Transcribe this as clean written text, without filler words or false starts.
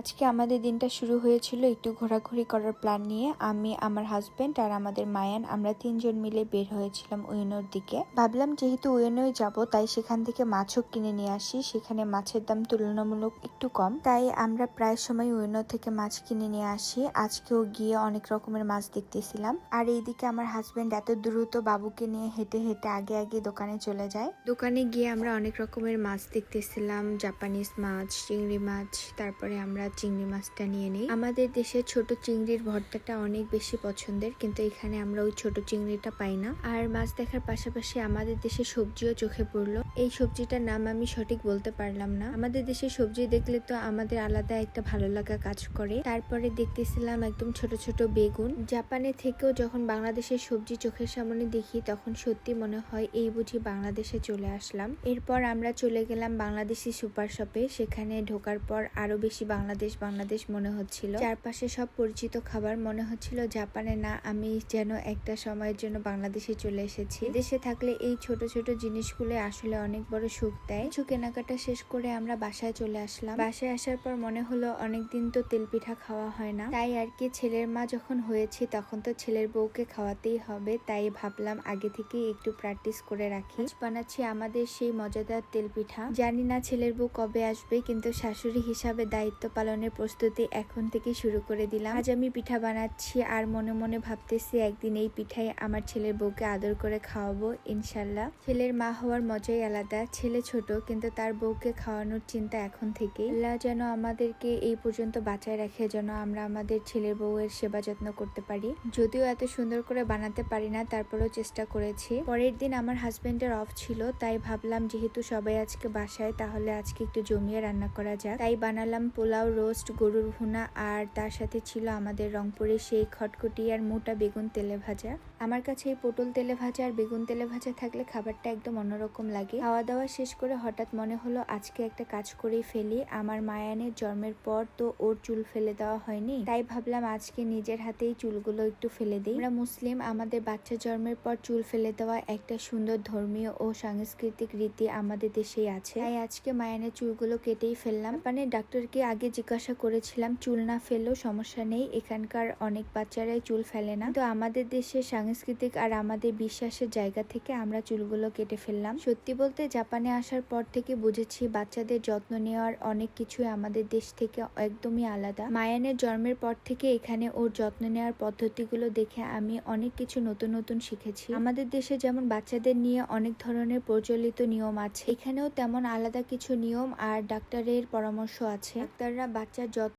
আজকে আমাদের দিনটা শুরু হয়েছিল একটু ঘোরাঘুরি করার প্ল্যান নিয়ে। আমি, আমার হাজবেন্ড আর আমাদের মায়ান, আমরা তিনজন মিলে বের হয়েছিলাম উইনোর দিকে। ভাবলাম যেহেতু উইনোয় যাব তাই সেখান থেকে মাছও কিনে নিয়ে আসি। সেখানে মাছের দাম তুলনামূলক একটু কম, তাই আমরা প্রায় সময় উইনো থেকে মাছ কিনে নিয়ে আসি। আজকেও গিয়ে অনেক রকমের মাছ দেখতেছিলাম। আর এইদিকে আমার হাজবেন্ড এত দ্রুত বাবুকে নিয়ে হেঁটে হেঁটে আগে আগে দোকানে চলে যায়। দোকানে গিয়ে আমরা অনেক রকমের মাছ দেখতেছিলাম, জাপানিজ মাছ, চিংড়ি মাছ। তারপরে আমরা চিংড়ি মাছটা নিয়ে নিই। আমাদের দেশে ছোট চিংড়ির ভর্তাটা অনেক বেশি পছন্দের, কিন্তু এখানে আমরা ওই ছোট চিংড়িটা পাই না। আর মাছ দেখার পাশাপাশি আমাদের দেশে সবজিও চোখে পড়লো। এই সবজিটার নাম আমি সঠিক বলতে পারলাম না। আমাদের দেশে সবজি দেখলে তো আমাদের আলাদা একটা ভালো লাগা কাজ করে। তারপরে দেখতেছিলাম একদম ছোট ছোট বেগুন। জাপানে থেকেও যখন বাংলাদেশের সবজি চোখের সামনে দেখি তখন সত্যি মনে হয় এই বুঝি বাংলাদেশে চলে আসলাম। এরপর আমরা চলে গেলাম বাংলাদেশি সুপার শপে। সেখানে ঢোকার পর আরো বেশি বাংলাদেশ বাংলাদেশ মনে হচ্ছিল। চারপাশে সব পরিচিত খাবার, মনে হচ্ছিল জাপানে না, আমি যেন একটা সময়ের জন্য বাংলাদেশে চলে এসেছি। দেশে থাকলে এই ছোট ছোট জিনিসগুলো আসলে অনেক বড় সুখ দেয়। কিছু কেনাকাটা শেষ করে আমরা বাসায় চলে আসলাম। বাসায় আসার পর মনে হলো অনেকদিন তো তেল পিঠা খাওয়া হয় না, তাই আর কি ছেলের মা যখন হয়েছি তখন তো ছেলের বউকে খাওয়াতেই হবে, তাই ভাবলাম আগে থেকেই একটু প্র্যাকটিস করে রাখি। বানাচ্ছি আমাদের সেই মজাদার তেল পিঠা। জানি না ছেলের বউ কবে আসবে, কিন্তু শাশুড়ি হিসাবে দায়িত্ব পালনের প্রস্তুতি এখন থেকে শুরু করে দিলাম। আজ আমি পিঠা বানাচ্ছি আর মনে মনে ভাবতেছি একদিন এই পিঠাই আমার ছেলের বউকে আদর করে খাওয়াবো ইনশাল্লাহ। ছেলের মা হওয়ার মজাই আলাদা। ছেলে ছোট কিন্তু তার বউকে খাওয়ানোর চিন্তা এখন থেকে। আল্লাহ যেন আমাদেরকে এই পর্যন্ত বাঁচায় রাখে, যেন আমরা আমাদের ছেলের বউয়ের সেবা যত্ন করতে পারি। যদিও এত সুন্দর করে বানাতে পারি না, তারপরেও চেষ্টা করেছি। পরের দিন আমার হাজবেন্ডের অফ ছিল, তাই ভাবলাম যেহেতু সবাই আজকে বাসায় তাহলে আজকে একটু জমিয়ে রান্না করা যাক। তাই বানালাম পোলাও, রোস্ট, গরুর ভুনা আর তার সাথে ছিল আমাদের রংপুরের সেই খটখটি আর মোটা বেগুন তেলে ভাজা। আমার কাছে এই পটল তেলে ভাজা আর বেগুন তেলে ভাজা থাকলে খাবারটা একদম অন্যরকম লাগে। খাওয়া দাওয়া শেষ করে হঠাৎ মনে হলো আজকে একটা কাজ করেই ফেলি। আমার মায়ানের জন্মের পর তো ওর চুল ফেলে দেওয়া হয়নি, তাই ভাবলাম আজকে নিজের হাতেই চুলগুলো একটু ফেলে দিই। আমরা মুসলিম, আমাদের বাচ্চা জন্মের পর চুল ফেলে দেওয়া একটা সুন্দর ধর্মীয় ও সাংস্কৃতিক রীতি আমাদের দেশেই আছে। তাই আজকে মায়ানের চুলগুলো কেটেই ফেললাম। মানে ডাক্তারকে আগে জিজ্ঞাসা করেছিলাম চুল না ফেললেও সমস্যা নেই, এখানকার অনেক বাচ্চারাই চুল ফেলে না, তো আমাদের দেশের সাংস্কৃতিক আর আমাদের বিশ্বাসের জায়গা থেকে আমরা চুলগুলো কেটে ফেললাম। সত্যি বলতে জাপানে আসার পর থেকে বুঝেছি বাচ্চাদের যত্ন নেওয়ার অনেক কিছুই আমাদের দেশ থেকে একদমই আলাদা। মায়ানের জন্মের পর থেকে এখানে ওর যত্ন নেওয়ার পদ্ধতিগুলো দেখে আমি অনেক কিছু নতুন নতুন শিখেছি। আমাদের দেশে যেমন বাচ্চাদের নিয়ে অনেক ধরনের প্রচলিত নিয়ম আছে, এখানেও তেমন আলাদা কিছু নিয়ম আর ডাক্তারের পরামর্শ আছে। ডাক্তাররা বাচ্চার যত্ন